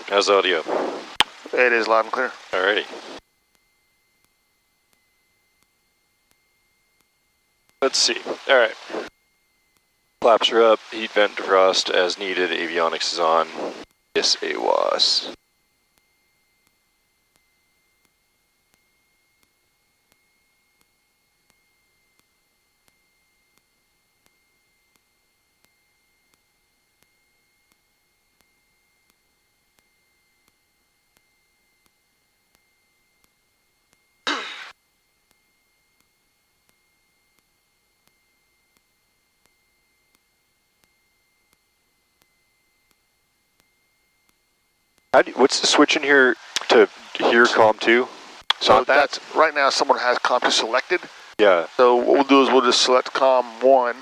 How's the audio? It is loud and clear. Alrighty. Let's see. Alright. Flaps are up, heat vent defrost as needed, avionics is on. Yes, AWAS. What's the switch in here to hear COM 2? So that's, right now someone has COM 2 selected. Yeah. So what we'll do is we'll just select COM 1.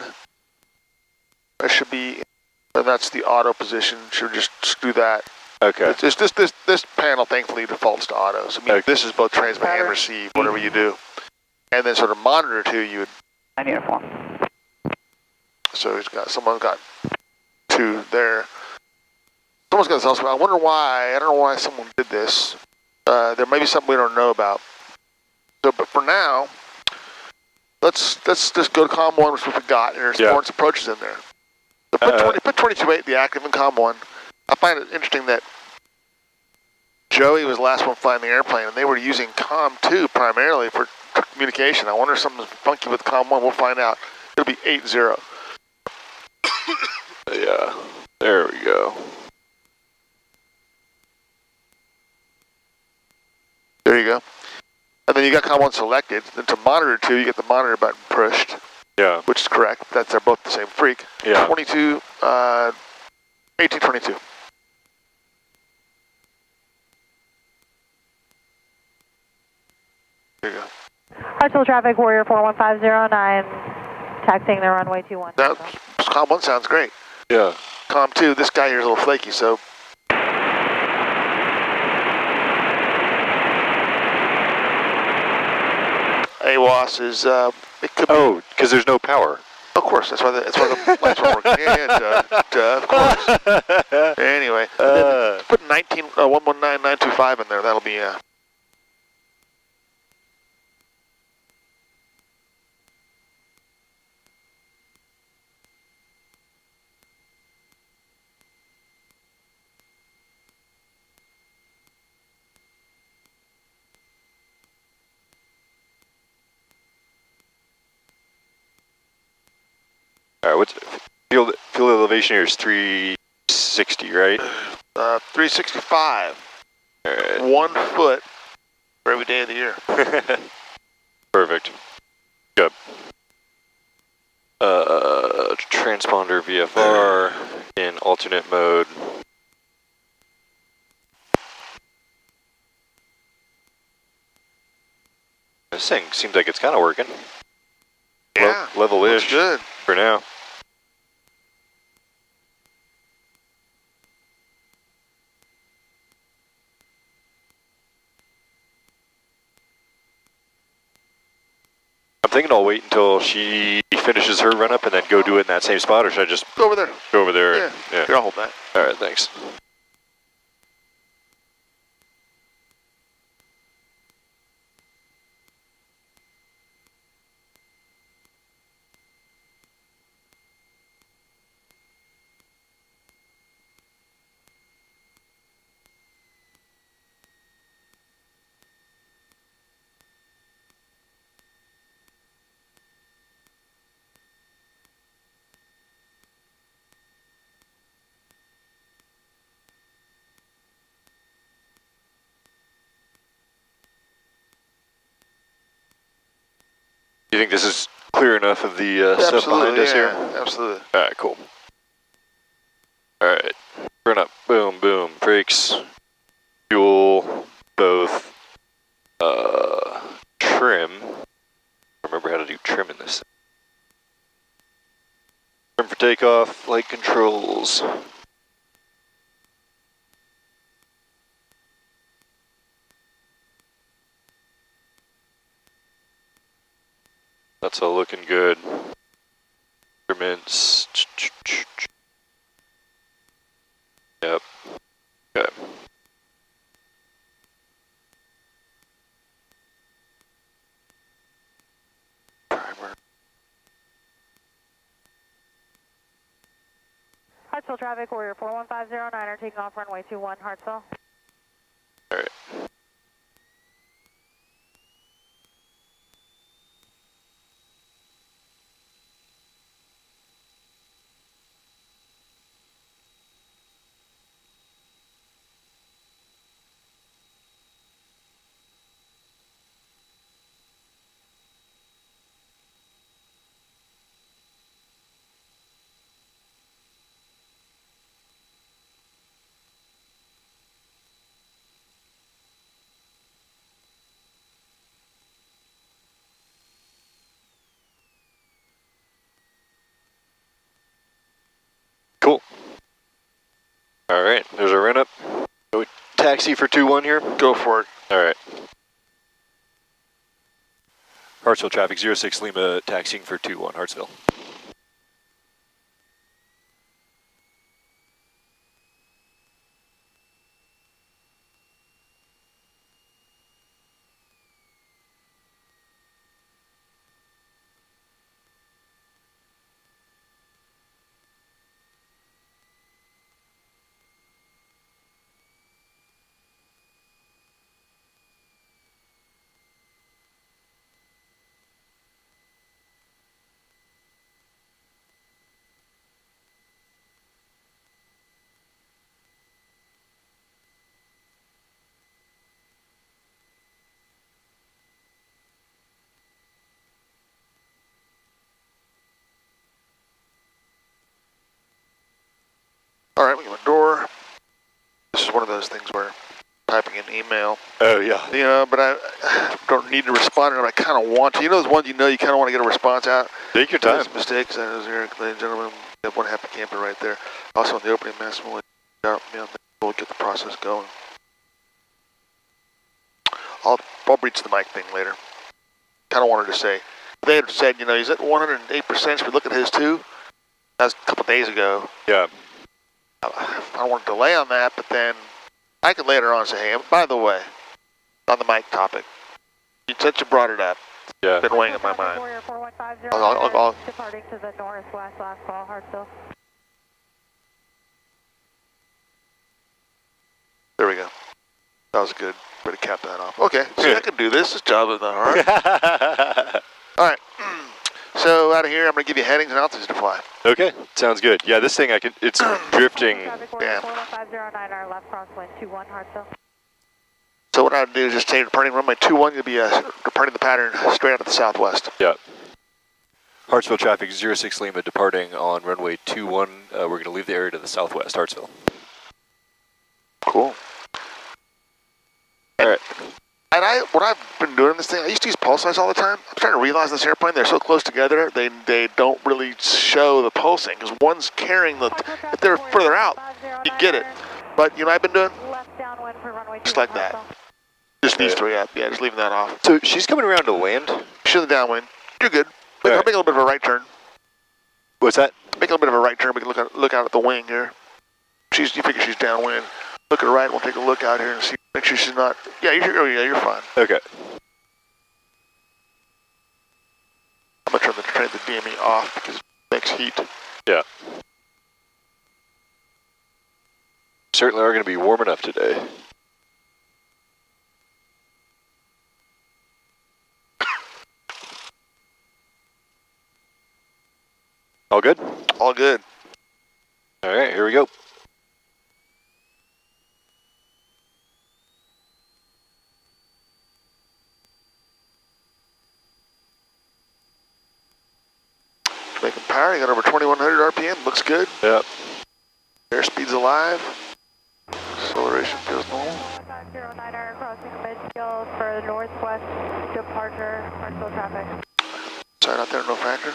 That should be, and that's the auto position. Should just do that. Okay. It's just this panel thankfully defaults to auto. So this is both transmit and receive, whatever you do. And then sort of monitor too, you would. And uniform. So someone's got 2 there. Someone's got this elsewhere. I wonder why. I don't know why someone did this. There may be something we don't know about. So, but for now, let's just go to COM 1, which is what we got. There's Lawrence approaches in there. So put 22.8, the active in COM 1. I find it interesting that Joey was the last one flying the airplane, and they were using COM 2 primarily for communication. I wonder if something's funky with COM 1. We'll find out. It'll be 8-0. Yeah. There we go. There you go. And then you got COM 1 selected. Then to monitor 2, you get the monitor button pushed. Yeah. Which is correct. They're both the same freak. Yeah. 22, 1822. There you go. Actual traffic, Warrior 41509, taxiing the runway 21. That COM 1 sounds great. Yeah. COM 2, this guy here is a little flaky, so. AWAS is, it could be. Because there's no power. Of course, that's why the lights are working. Yeah, of course. Anyway, put 119.925 in there. That'll be All right, what's field elevation here is 360, right? 365. All right. 1 foot for every day of the year. Perfect. Good. Transponder VFR in alternate mode. This thing seems like it's kind of working. Yeah. Level-ish. Good. For now. I'm thinking I'll wait until she finishes her run up and then go do it in that same spot, or should I just go over there? Go over there. Yeah. Yeah. Here, I'll hold that. All right, thanks. You think this is clear enough of the stuff behind us here? Absolutely. All right, cool. All right, run up, boom, boom, brakes, fuel, both, trim. I remember how to do trim in this. Trim for takeoff, flight controls. That's all looking good. Instruments. Yep. Okay. Hartsville traffic, Warrior 41509 are taking off runway 21, Hartsville. All right. Cool. All right, there's our run up. Can we taxi for 2-1 here? Go for it. All right. Hartsville traffic 06 Lima taxiing for 2-1 Hartsville. All right, we got a door. This is one of those things where typing an email, Oh, yeah. you know, but I don't need to respond, and I kind of want to. You know those ones you kind of want to get a response out? Take your time. Mistakes, that is here, ladies and gentlemen. We have one happy camper right there. Also, in the opening message, we'll get the process going. I'll breach the mic thing later. Kind of wanted to say, they had said, you know, he's at 108%. Should we look at his too? That was a couple days ago. Yeah. I don't want to delay on that, but then I could later on say, hey, by the way, on the mic topic, since you brought it up, Yeah. it's been weighing in my mind. Warrior 4150 I'll departing to the northwest, last call, Hartsville. There we go. That was good. Way to cap that off. Okay, see, I can do this. This job is not hard. All right. So out of here, I'm going to give you headings and altitudes to fly. Okay, sounds good. Yeah, this thing, it's drifting. Traffic Warrior 41509 are left crosswind 21, Hartsville. So what I'd do is just say departing runway 21, you'll be departing the pattern straight out of the southwest. Yeah. Hartsville traffic 06 Lima departing on runway 21. We're going to leave the area to the southwest, Hartsville. Cool. All right. And what I've been doing in this thing, I used to use pulse size all the time. I'm starting to realize this airplane, they're so close together, they don't really show the pulsing, because one's carrying the, if they're further out, you get it. But you know what I've been doing? Left downwind for runway 21, Just like that. Just these three up. Yeah, just leaving that off. So she's coming around to land? She's in the downwind. You're good. I'll make a little bit of a right turn. What's that? Make a little bit of a right turn. We can look out at the wing here. You figure she's downwind. Look at the right. We'll take a look out here and see. Make sure she's not. Yeah, you're fine. Okay. I'm gonna turn the DME off because it makes heat. Yeah. Certainly are going to be warm enough today. All good? All good. All right, here we go. Making power. You got over 2100 RPM. Looks good. Yep. Airspeed's alive. Acceleration feels normal. 509 are crossing mid-field for the northwest departure, Hartsville traffic. Sign out there, no factor.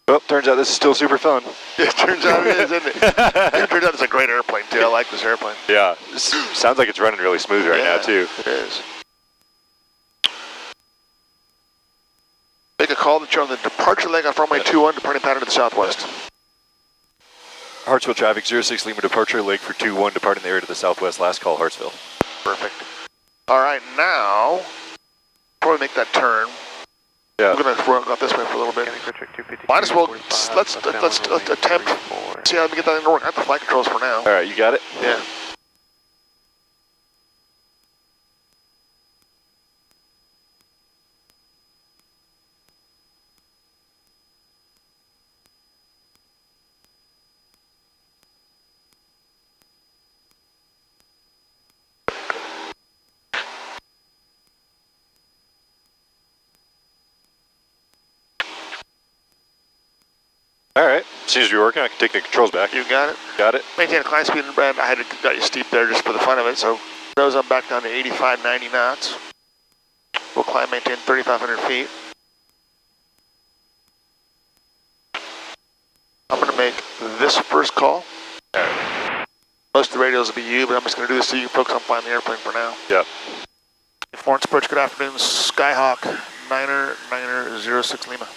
Well, turns out this is still super fun. It turns out it is, isn't it? It turns out it's a great airplane, too. I like this airplane. Yeah. This sounds like it's running really smooth right now, too. It is. Make a call that you're on the departure leg off runway 21, departing pattern to the southwest. Hartsville traffic 06 Lima departure leg for 21, departing the area to the southwest. Last call, Hartsville. Perfect. All right, now probably make that turn. Yeah. We're gonna run out this way for a little bit. Might as well, let's attempt, see how we get that thing to work. I have the flight controls for now. All right, you got it? Yeah. All right. As soon as you're working, I can take the controls back. You got it? Got it. Maintain a climb speed and bend. I had got you steep there just for the fun of it, so nose I'm back down to 85, 90 knots. We'll climb, maintain 3,500 feet. I'm gonna make this first call. Most of the radios will be you, but I'm just gonna do this so you can focus on flying the airplane for now. Yep. Florence approach, good afternoon. Skyhawk, 90906 Lima.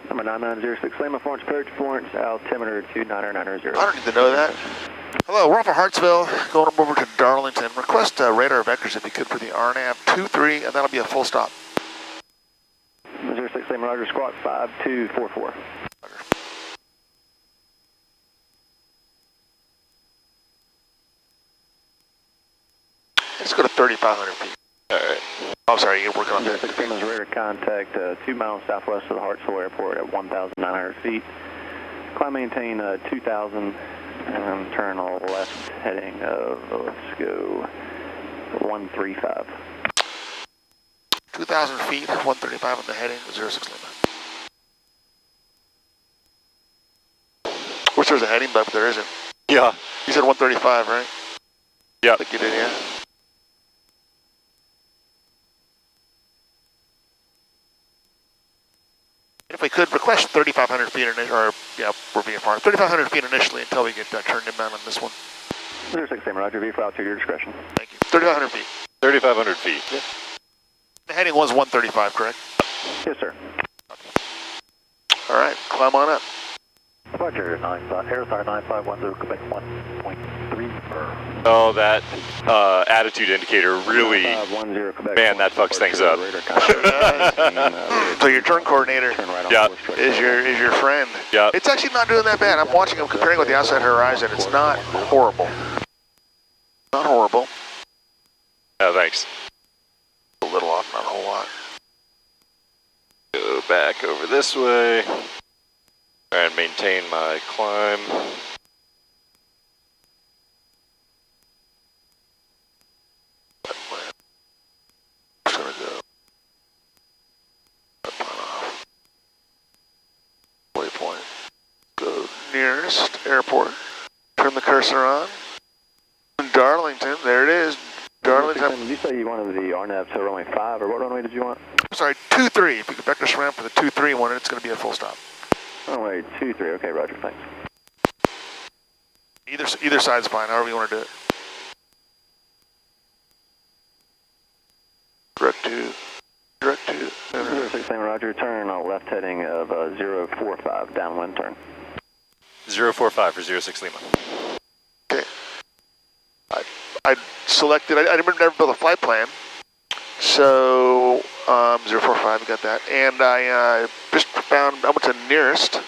Number 9906 Lima, Florence approach, Florence, altimeter 29990. I don't need to know that. Hello, we're off of Hartsville, going over to Darlington. Request radar vectors if you could for the RNAV 23, and that'll be a full stop. 06 Lima, Roger, squawk 5244. Let's go to 3,500 feet. All right. I'm sorry, you're working on that. 06 Lima's radar contact 2 miles southwest of the Hartsville Airport at 1,900 feet. Climb maintain 2,000 and turn on left heading of, let's go, 135. 2,000 feet, 135 on the heading, 06 Lima. Wish there was a heading, but there isn't. Yeah. You said 135, right? Yeah. I think you did, yeah. If we could request 3,500 feet, or yeah, we're being far. 3,500 feet initially until we get turned inbound on this one. 06 Lima, Roger, V for altitude, your discretion. Thank you. 3,500 feet. 3,500 feet. Yeah. The heading was 135, correct? Yes, sir. All right, climb on up. Roger, Aerostar 9510, Quebec 1.3. Oh, that attitude indicator really, 510, Quebec, man, that fucks things up. So your turn coordinator Yeah. is your friend. Yeah. It's actually not doing that bad. I'm watching him comparing with the outside horizon. It's not horrible. Not horrible. Oh, thanks. A little off, not a whole lot. Go back over this way. Try and maintain my climb. Just gonna go. Waypoint. Go nearest airport. Turn the cursor on. Darlington, there it is. Darlington. Did you say you wanted the RNAV to runway 5, or what runway did you want? Sorry, 23. If you could vector surround for the 23 one, it's going to be a full stop. Runway 23, okay, Roger, thanks. Either side's fine, however you want to do it. Direct to. 06 Lima, Roger, turn on left heading of 045, downwind turn. 045 for 06 Lima. Okay. I selected, I never built a flight plan, so 045, you got that. And I just found, I went to nearest.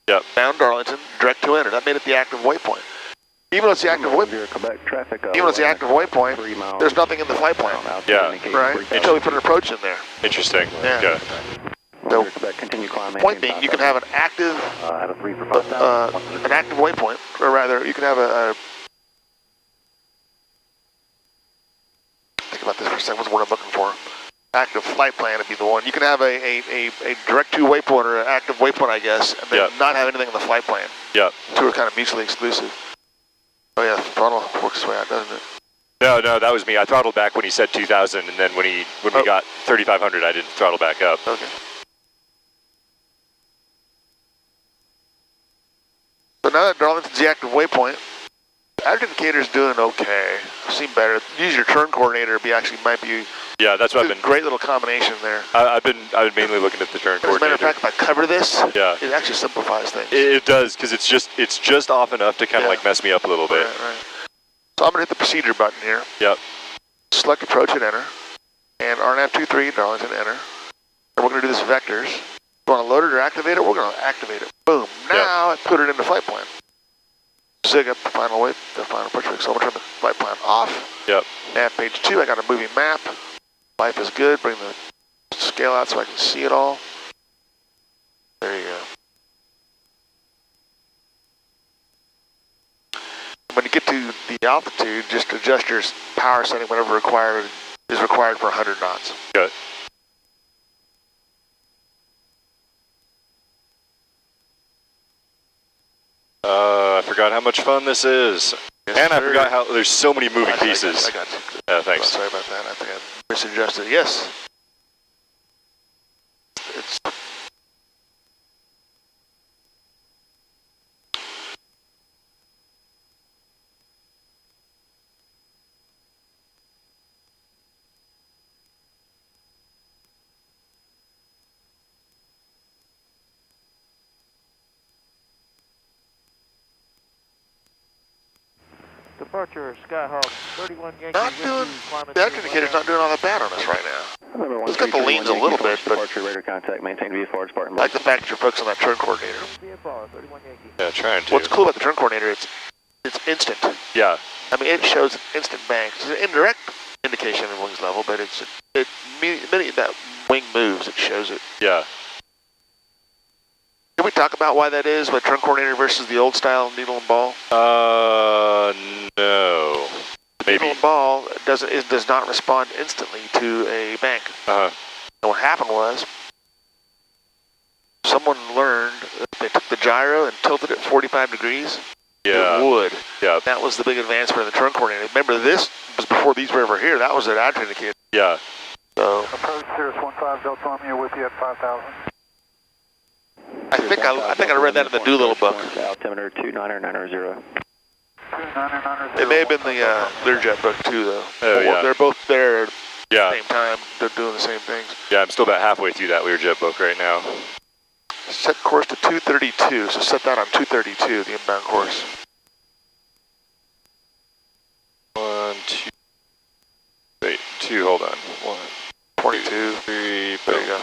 Yep. Found Darlington, direct to enter. That made it the active waypoint. Even though it's the active waypoint, even though it's the active waypoint, there's nothing in the flight plan. Yeah. Right? Until we put an approach in there. Interesting. Yeah. Okay. So, continue climbing. point being, you can have an active, an active waypoint, or rather, you can have a think about this for a second, what's the word I'm looking for? Active flight plan would be the one. You can have a direct to waypoint or an active waypoint, I guess, and then not have anything in the flight plan. Yep. Two are kind of mutually exclusive. Oh yeah, throttle works its way out, doesn't it? No, that was me. I throttled back when he said 2,000, and then when we got 3,500, I didn't throttle back up. Okay. So now that Darlington's the active waypoint, the active indicator's doing okay. I've seen better. Use your turn coordinator. Might be. Yeah, that's what I've been. Great little combination there. I've been mainly looking at the turn coordinator. As a matter of fact, if I cover this, yeah, it actually simplifies things. It does, because it's just off enough to kind of like mess me up a little bit. Right. So I'm gonna hit the procedure button here. Yep. Select approach and enter. and RNAV23, Darlington, enter. And we're going to do this vectors. You want to load it or activate it? We're going to activate it. Boom. Now I put it into flight plan. Zig up the final weight, the final approach fix. So I'm going to turn the flight plan off. Yep. Nav page 2, I got a moving map. Life is good. Bring the scale out so I can see it all. There you go. When you get to the altitude, just adjust your power setting whatever is required for 100 knots. Good. I forgot how much fun this is. Yes, and I sir. forgot how there's so many moving pieces. I got you. Yeah, thanks. Sorry about that. I think I misadjusted. Yes. It's Departure Skyhawk 31 Yankee. not doing, the active indicator's not doing all that bad on us right now. It's got the leans a little bit, but departure radar contact, maintain VFR, Spartan. I like the fact that you're focused on that turn coordinator. VFR 31 Yankee. Yeah, trying to. What's cool about the turn coordinator, it's instant. Yeah. I mean, it shows instant banks. It's an indirect indication of wings level, but the minute that wing moves, it shows it. Yeah. Can we talk about why that is, with turn coordinator versus the old style needle and ball? No. Maybe. Needle and ball does not respond instantly to a bank. Uh-huh. And what happened was, someone learned that they took the gyro and tilted it 45 degrees. Yeah. It would. Yeah. That was the big advancement in the turn coordinator. Remember, this was before these were ever here. That was an active indicator. Yeah. So. Approach Cirrus 15 Delta Romeo with you at 5,000. I think I read that in the Doolittle book. Altimeter 2990. It may have been the Learjet book too, though. Oh, yeah. They're both there at the Yeah. same time. They're doing the same things. Yeah, I'm still about halfway through that Learjet book right now. Set course to 232, so set that on 232, the inbound course. 1, 2. Wait, 2, hold on. 1, 22. 3, There you go.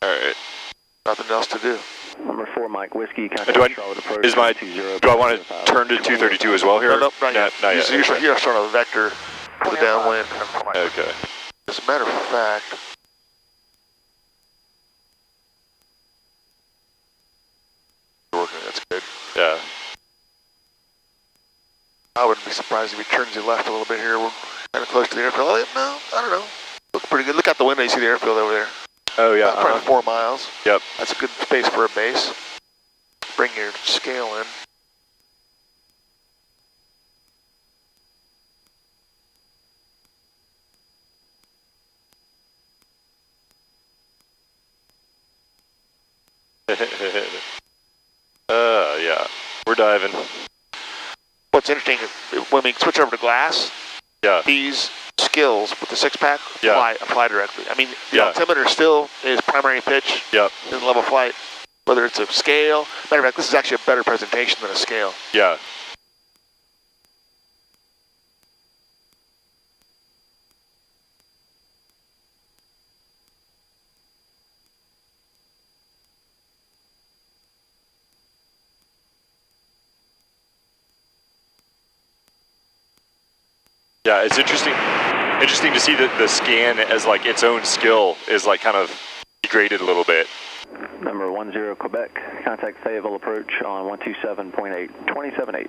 Alright. Nothing else to do. Number 4, Mike Whiskey. Contact Do I Charlotte approach. do I want to turn to 232 as well here? No, not yet. Not yet. You're starting a vector to the downwind. Okay. As a matter of fact, working. That's good. Yeah. I wouldn't be surprised if he turns you left a little bit here. We're kind of close to the airfield. No, I don't know. Looks pretty good. Look out the window. You see the airfield over there. Oh, yeah. Probably 4 miles. Yep. That's a good space for a base. Bring your scale in. Yeah. We're diving. What's interesting is when we switch over to glass, Yeah. these skills with the 6-pack Yeah. apply directly. I mean, the Yeah. altimeter still is primary pitch Yep. in level flight, whether it's a scale. Matter of fact, this is actually a better presentation than a scale. Yeah. Yeah, it's interesting to see that the scan as like its own skill is like kind of degraded a little bit. Number 10 Quebec. Contact Fayetteville approach on 127.8. 27.8.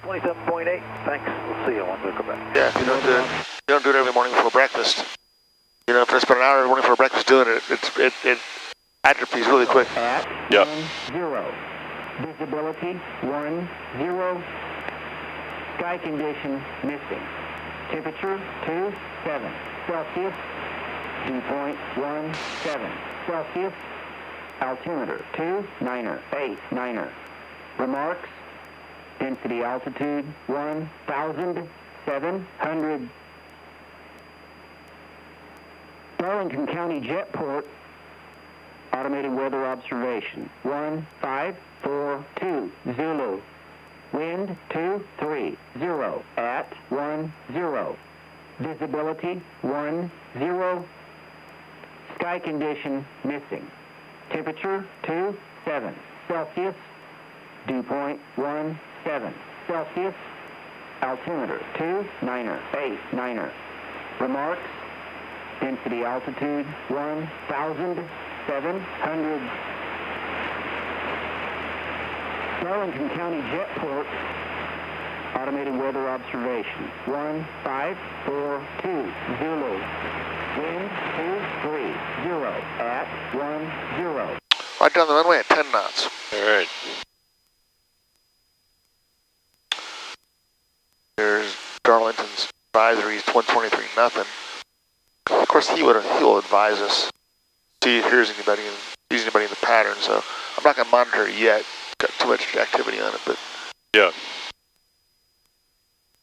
27.8. Thanks. We'll see you on 10 Quebec. Yeah, if you don't do it every morning before breakfast. You know, if I spend an hour every morning before breakfast doing it, it atrophies really quick. At Yep. 10. Visibility 10. Sky condition missing. Temperature 27 Celsius. Dew point 17 Celsius. Altimeter 298. Remarks. Density altitude 1,700. Darlington County Jetport. Automated weather observation 1542 Zulu. Wind 230 at 10. Visibility 1, 0. Sky condition missing. Temperature 2, 7 Celsius. Dew point 1, 7 Celsius. Altimeter 2, 9er, 8, 9er. Remarks. Density altitude 1,700. Darlington County Jetport. Automated weather observation 1542 Zulu. Wind 230 at 10. Right down the runway at 10 knots. All right. There's Darlington's advisories 123 nothing. Of course, he'll advise us. See if hears anybody and sees anybody in the pattern. So I'm not gonna monitor it yet. Got too much activity on it, but Yeah.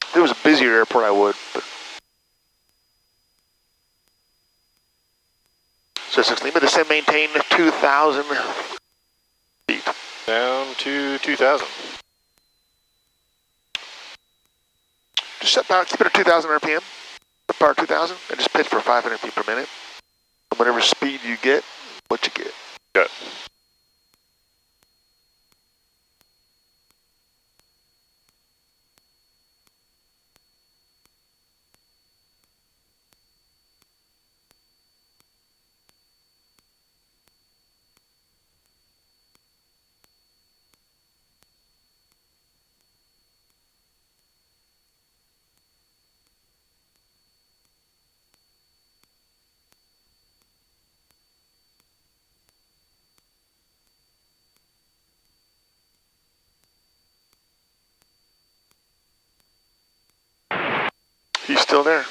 if it was a busier airport, I would. But so 6 Lima, descend, maintain 2,000 feet. Down to 2,000. Just set power, keep it at 2,000 RPM. Set power 2,000, and just pitch for 500 feet per minute. And whatever speed you get, what you get. Good. He's still there.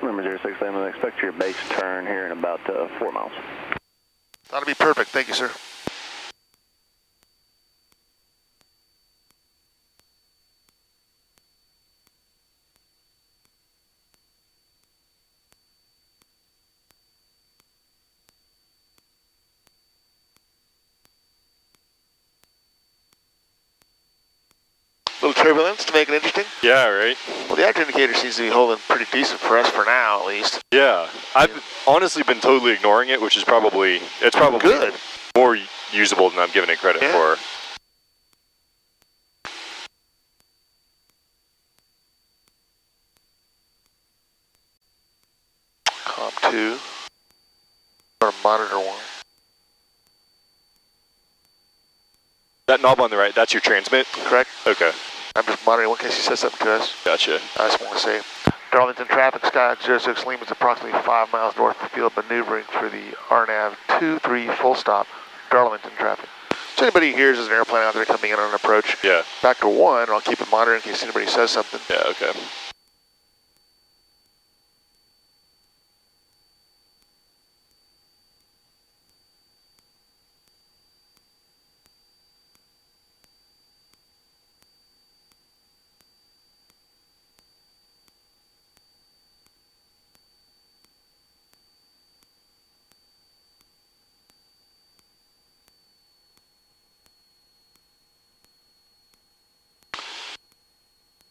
Number 06, I'm going to expect your base turn here in about 4 miles. That'll be perfect. Thank you, sir. Little turbulence to make it interesting. Yeah, right. Well, the active indicator seems to be holding pretty decent for us for now, at least. Yeah. I've honestly been totally ignoring it, which is probably Good. more usable than I'm giving it credit for. Com 2. Or monitor 1. That knob on the right, that's your transmit? Correct? Okay. I'm just monitoring in case he says something to us. Gotcha. I just want to say, Darlington traffic, Skyhawk 06 Lima is approximately 5 miles north of the field, maneuvering for the RNAV 23 full stop, Darlington traffic. So anybody hears there's an airplane out there coming in on an approach, Yeah. back to 1, I'll keep it monitored in case anybody says something. Yeah, okay.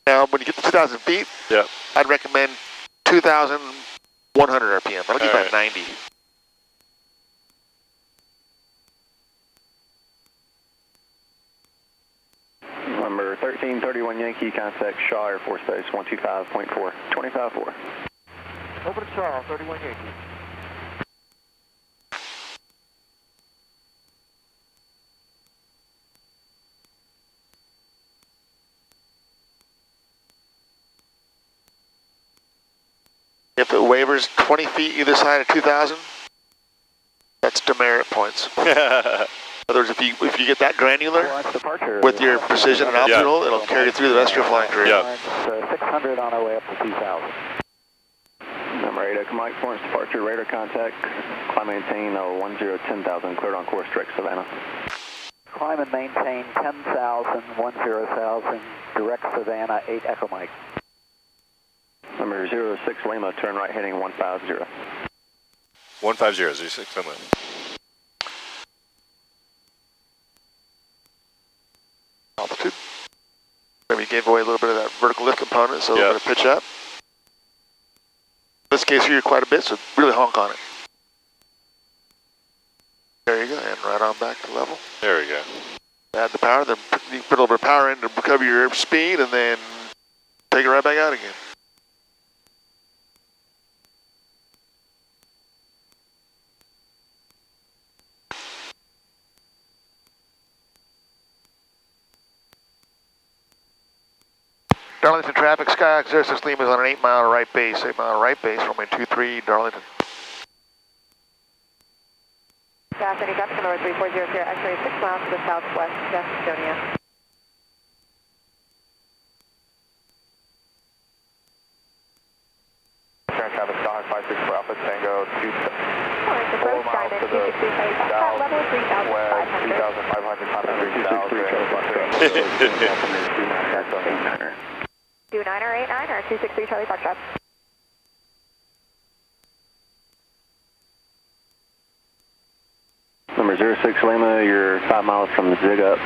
Now, when you get to 2,000 feet, Yeah. I'd recommend 2,100 RPM. That'll get All about right. 90. Number 1331 Yankee, contact Shaw Air Force Base 125.4, 25.4. Over to Shaw, 31 Yankee. If it wavers 20 feet either side of 2,000, That's demerit points. In other words, if you get that granular Departure with your precision and altitude, it'll carry you through the rest of your flying career. Yeah. 600 on our way up to 2,000. Number 8, Echo Mike, Florence departure, radar contact, climb maintain 10,000, cleared on course, direct Savannah. Climb and maintain 10,000, 10,000, direct Savannah, 8 Echo Mike. Number 06 Lima, turn right heading 150. 150, 06 Lima. Altitude. Maybe you gave away a little bit of that vertical lift component, so a little bit of pitch up. In this case here, you're quite a bit, so really honk on it. There you go, and right on back to level. There we go. Add the power, then you put a little bit of power in to recover your speed, and then take it right back out again. Darlington traffic, Skyhawk 06 Lima is on an 8-mile right base. 8-mile right base, runway 23, Darlington. Gas, any traffic, number 3400, X-ray 6 miles to the southwest, Gastonia. Current traffic, Skyhawk 564 Alpha Tango, 2 Approach Diamond, 263 Charlie Foxtrot, level 3,500. 3,500, 29er, 89er, 263 Charlie Foxtrot. Number 06 Lima, you're 5 miles from the zig up,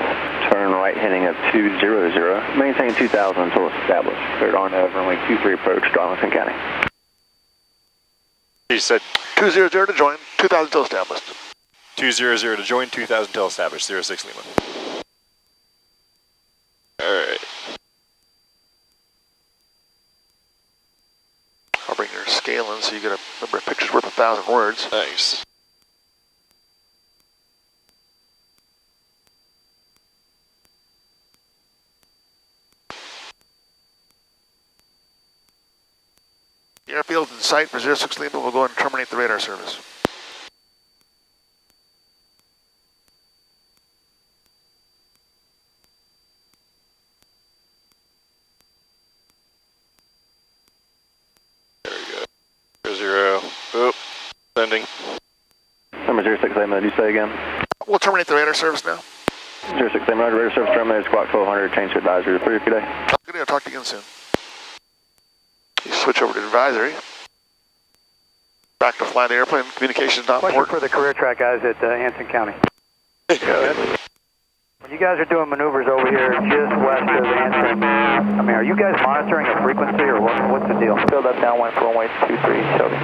turn right heading up 200, maintain 2,000 until established. Cleared on runway 23 approach, Darlington County. He said 200 to join, 2,000 till established. 200 to join, 2,000 till established, 06 Lima. Alright. I'll bring your scale in so you get a number of pictures worth 1,000 words. Nice. The airfield in sight for 06 Lima will go and terminate the radar service. There we go. 0, oop, sending. Number 06 Lima, did you say again? We'll terminate the radar service now. 06 Lima, radar service terminated, squawk 1200, change to advisory, report your day. Good, I'll talk to you again soon. You switch over to advisory. Back to fly the airplane, communication is not Question important. for the career track guys at Anson County. When you guys are doing maneuvers over here just west of Anson, I mean, are you guys monitoring a frequency or what's the deal? Filled up downwind for runway 23, Shelby.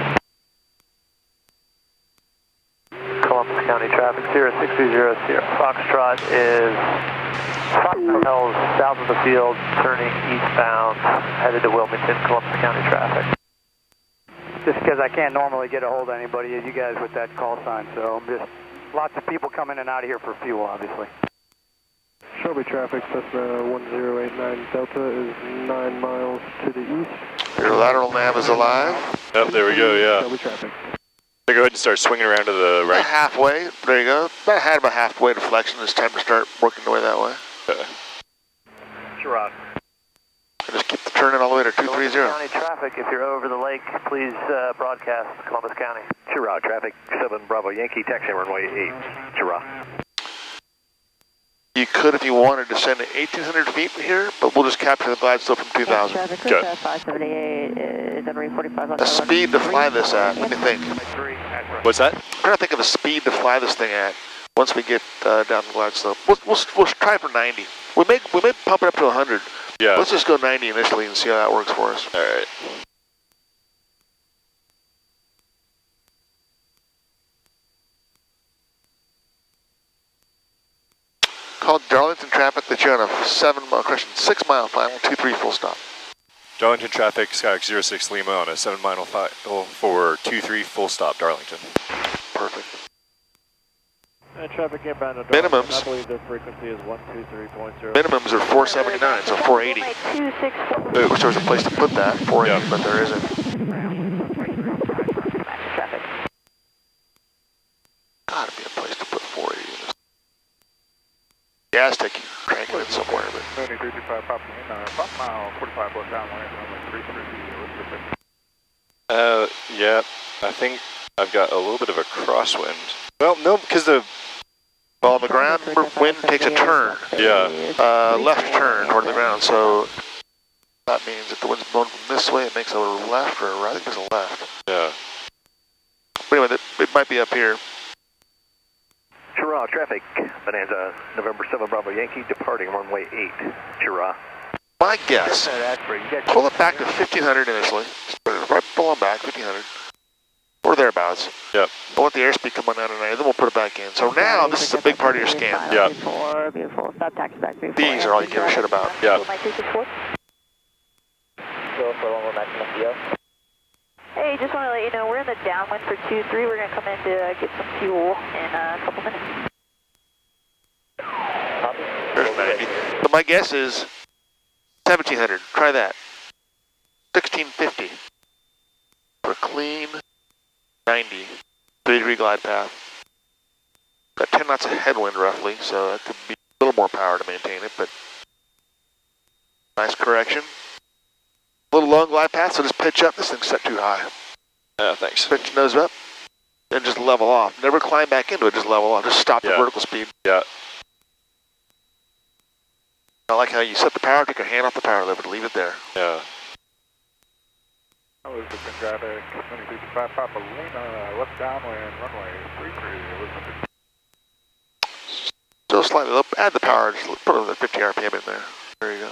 Columbus County traffic, 0630, Foxtrot is 5 miles south of the field, turning eastbound, headed to Wilmington, Columbus County traffic. Just because I can't normally get a hold of anybody as you guys with that call sign, so I'm just, lots of people come in and out of here for fuel, obviously. Shelby traffic, Cessna 1089 Delta is 9 miles to the east. Your lateral nav is alive. Yep, there we go, yeah. Shelby traffic. So go ahead and start swinging around to the right. About halfway, there you go. About halfway deflection. It's time to start working the way that way. Sure. Just keep the turning all the way to 230. County traffic, if you're over the lake, please broadcast Columbus County. Chirag traffic, 7 Bravo Yankee, taxi runway 8, Chirag. You could, if you wanted, descend to 1,800 feet from here, but we'll just capture the glide slope from 2,000. Traffic, 578 is at 45. A speed to fly this at, let me think. What's that? I'm trying to think of a speed to fly this thing at once we get down the glide slope. We'll try for 90. We may pump it up to 100. Yeah. Let's just go 90 initially and see how that works for us. All right. Called Darlington traffic that you're on a 6-mile final, 23 full stop. Darlington traffic, Skyhawk 06 Lima on a 7-mile final for 23 full stop, Darlington. Perfect. Traffic inbound to Minimums. I believe their frequency is 123.0. Minimums are 479, so 480. I wish there was a place to put that, 480, but there isn't. God, gas tank you cranking it somewhere. But 9335 Papa Lima, 5 mile, 45 plus downwind, runway 33, yeah, I think I've got a little bit of a crosswind. Well, no, because the... Well, on the ground, wind takes a turn. Yeah. Left turn toward the ground, so that means if the wind's blowing from this way, it makes a left or a right. I think it's a left. Yeah. But anyway, it might be up here. Chirrah, traffic, Bonanza, November 7 Bravo Yankee, departing runway 8, Chirrah. My guess, pull it back to 1500 initially. Right, pull it back, 1500. Or thereabouts. Yep. We'll let the airspeed come on down tonight, then we'll put it back in. So now, this is a big part of your scan. Yeah. Beautiful, beautiful. Stop taxi back. These are all you give a shit about. Yeah. Hey, just want to let you know, we're in the downwind for 2-3. We're going to come in to get some fuel in a couple minutes. There's 90. So my guess is 1700. Try that. 1650. For a clean 90. 3-degree glide path. Got 10 knots of headwind roughly, so that could be a little more power to maintain it, but nice correction. A little long glide path, so just pitch up. This thing's set too high. Thanks. Pitch nose up, and just level off. Never climb back into it, just level off. Just stop the vertical speed. Yeah. I like how you set the power, take your hand off the power lever, leave it there. Yeah. Elizabeth traffic, 9335 Papa Lima, left downwind, runway 33, Elizabeth. Still slightly low. Add the power, just put another 50 RPM in there. There you go.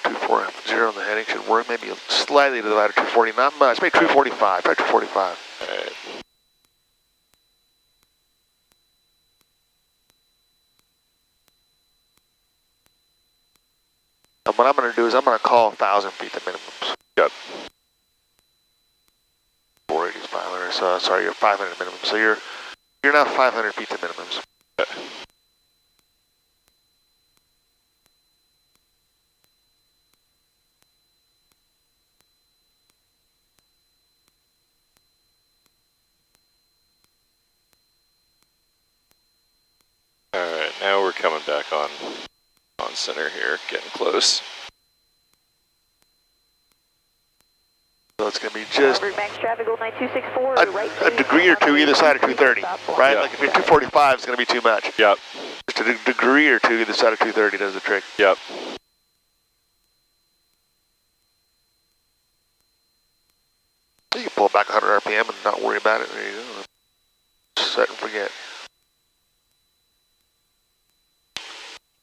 240 on the heading should work. Maybe slightly to the right of 240, not much. Maybe 245. Try 245. All right. And what I'm going to do is I'm going to call 1,000 feet the minimums. Yep. 480 is 500. So sorry, you're 500 minimum. So you're now 500 feet to minimums. Okay. Alright, now we're coming back on center here, getting close. So it's going to be just Max traffic, Gold 9264, a degree or two either side of 230, right? Yeah. Like if you're 245, it's going to be too much. Yep. Just a degree or two either side of 230 does the trick. Yep. You can pull it back 100 RPM and not worry about it. There you go. Set and forget.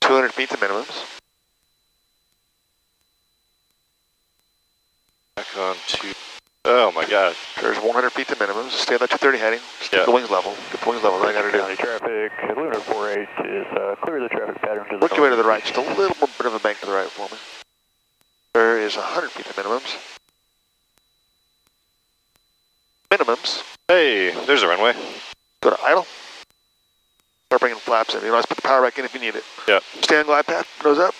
200 feet to minimums. Back on to... Oh my god. There's 100 feet to minimums. Stay on that 230 heading. Just Yeah. keep the wings level. Get the wings level. That's all I got to do. County traffic, Lunar 48 is clear the traffic pattern to the Work your way to the right. Just a little more bit of a bank to the right for me. There is 100 feet to minimums. Minimums. Hey, there's a runway. Go to idle. Start bringing flaps in. You know, let's put the power back in if you need it. Yep. Stay on glide path. Nose up.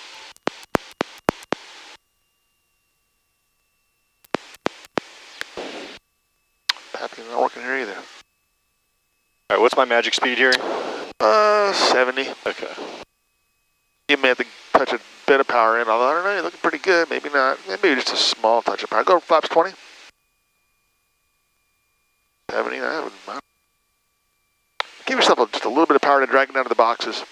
Path not working here either. Alright, what's my magic speed here? 70. Okay. You may have to touch a bit of power in, although I don't know, you're looking pretty good. Maybe not. Maybe just a small touch of power. Go flaps 20. 70, that wouldn't matter. Give yourself just a little bit of power to drag it down to the boxes.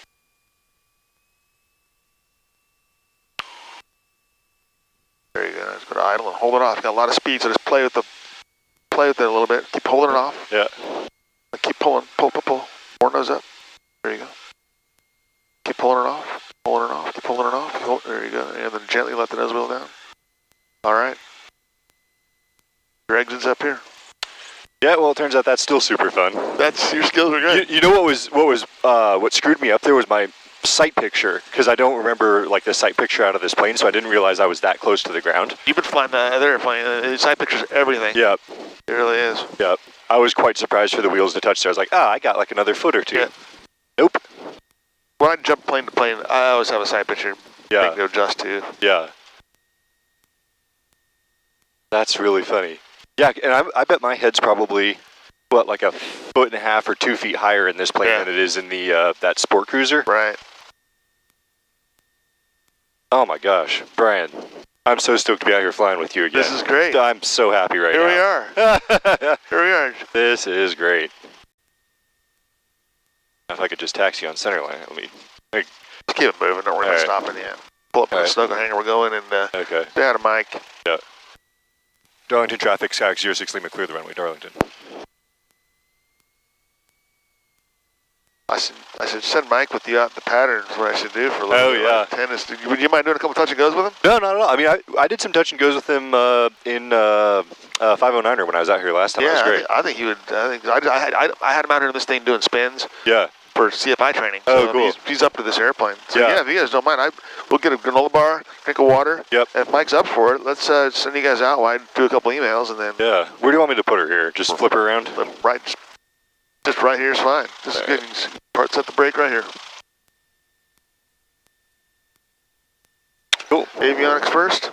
There you go. Just go to idle and hold it off. Got a lot of speed, so just play with it a little bit. Keep holding it off. Yeah. Keep pulling. Pull. More nose up. There you go. Keep pulling it off. Pulling it off. Keep pulling it off. There you go. And then gently let the nose wheel down. All right. Your exit's up here. Yeah, well, it turns out that's still super fun. That's, your skills are great. You know what screwed me up there was my sight picture, because I don't remember like the sight picture out of this plane, so I didn't realize I was that close to the ground. You've been flying the other airplane. The sight picture's everything. Yep. It really is. Yep. I was quite surprised for the wheels to touch there. I was like, I got like another foot or two. Yeah. Nope. When I jump plane to plane, I always have a sight picture Yeah. thing to adjust to. Yeah. That's really funny. Yeah, and I bet my head's probably, what, like a 1.5 or 2 feet higher in this plane than it is in the that sport cruiser. Right. Oh my gosh, Brian, I'm so stoked to be out here flying with you again. This is great. I'm so happy right now. Here we are. Here we are. This is great. If I could just taxi on centerline, Let's keep it moving. Don't worry about stopping yet. Pull up on the snuggle hangar. We're going and say hi to Mike. Yeah. Darlington traffic, Skyhawk 06 Lima, clear the runway, Darlington. I should send Mike with you out the patterns, what I should do for a little bit of tennis. Would you mind doing a couple touch and goes with him? No, not at all. I mean, I did some touch and goes with him in 509er when I was out here last time. Yeah, that was great. I think he would. I had him out here in this thing doing spins. Yeah. For CFI training. Oh, so cool. He's up to this airplane. So yeah, if you guys don't mind, we'll get a granola bar, drink of water. Yep. And if Mike's up for it, let's send you guys out. I'll do a couple emails and then. Yeah. Where do you want me to put her here? Just flip her around? Right. Just right here is fine. Just set the brake right here. Cool. Avionics first.